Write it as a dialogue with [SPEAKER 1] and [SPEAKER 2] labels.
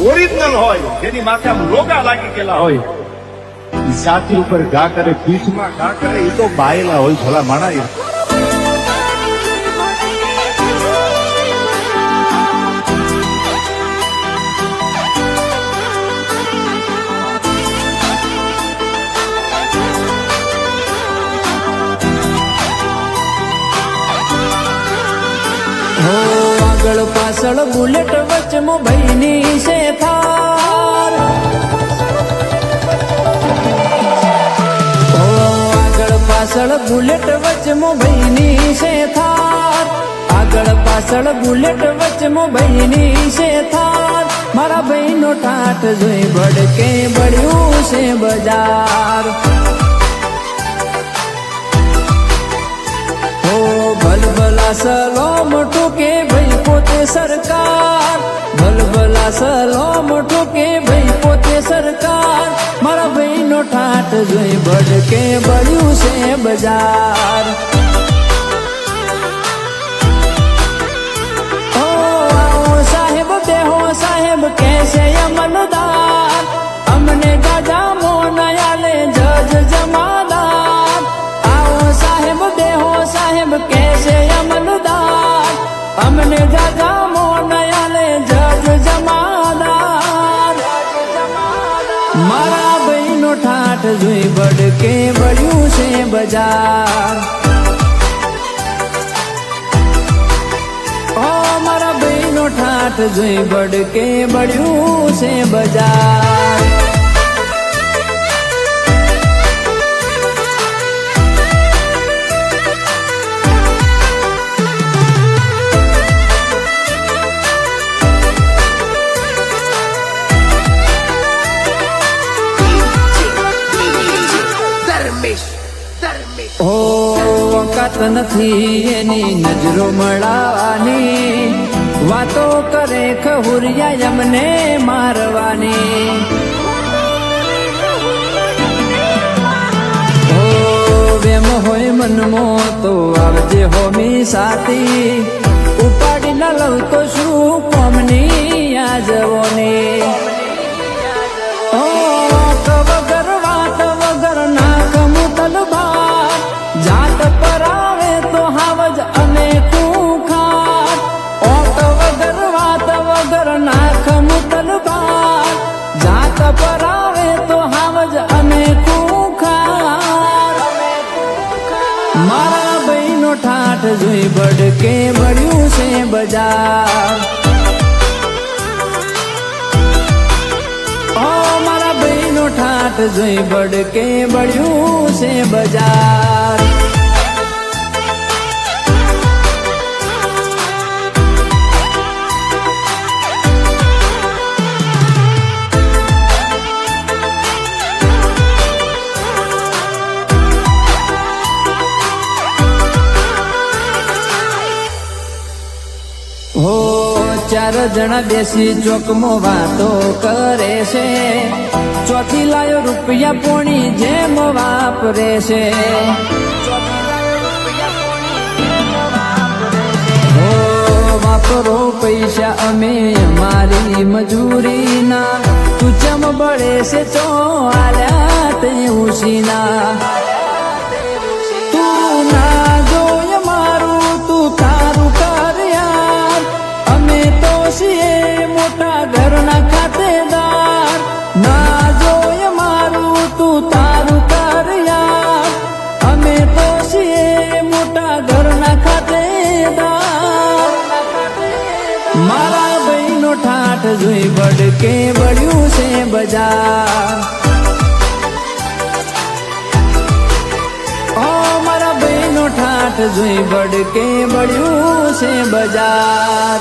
[SPEAKER 1] Original હોય, જેની માથે આમ લોગા લાગી ગયેલા હોય, ઈ છાતી ઉપર ઘા કરે, પીઠમાં ઘા કરે, એ તો બાયેલા હોય ભલા માણા.
[SPEAKER 2] આગળ પાછળ બુલેટ વચમાં ભાઈની છે થાર. આગળ પાછળ બુલેટ વચમાં ભાઈની છે થાર. આગળ પાછળ બુલેટ વચમાં ભાઈની છે થાર. મારા ભાઈનો ઠાઠ જોઈ ભડકે બળ્યું છે બજાર. ભલભલા સલોમ ઠોકે ભાઈ પોતે સરકાર. ભલભલા સલોમ ઠોકે ભાઈ પોતે સરકાર. મારા ભાઈનો ઠાઠ જોઈ ભડકે બળ્યું છે બજાર. ઓ આવો સાહેબ બેહો સાહેબ કેસે અમલદાર. અમને દાદા મોનયાલે જજ જમાદાર. આવો સાહેબ બેહો સાહેબ કેસે અમલદાર. અમને દાદા મોનયાલે જજ જમાદાર. મારા ભાઈનો ઠાઠ જોઈ ભડકે બળ્યું છે બજાર. ઓ મારા ભાઈનો ઠાઠ જોઈ ભડકે બળ્યું છે બજાર. ઓ વખત નથી એની નજરો મળવાની. વાતો કરે ખહુરિયા અમને મારવાની. ઓ વેમ હોય મનમો તો આવજે હોમી સાથી. ઉપાડી ન લઉં તો શું કોમની આ જવોની. જાત પર આવે તો હાવજ અને ખૂંખાર. ઓટ વગર વાત વગર નાખ મુતલબાર. જાત પર આવે તો હાવજ અને ખૂંખાર. મારા ભાઈનો ઠાઠ જોઈ ભડકે બળ્યું છે બજાર. મારા ભાઈનો ઠાઠ જોઈ ભડકે બળ્યું છે બજાર. હો ચાર જણા બેસી ચોકમાં વાતો કરે છે. ચોથી લાયો રૂપિયા પોણી જેમ વાપરે છે. હો વાપરો પૈસા અમે અમારી મજૂરીના. તું ચમ બળે છે ચો આલ્યા તે ઉસીના. તું ના જોય મારું તું તારું કર યાર. અમે તો છીએ મોટા ઘરના ખાતેદાર. ના જોય મારું તું તારું કર યાર. અમે તો છીએ મોટા ઘરના ખાતેદાર. મારા ભાઈનો ઠાઠ જોઈ ભડકે બળ્યું છે બજાર. ઓ મારા ભાઈનો ઠાઠ જોઈ ભડકે બળ્યું છે બજાર.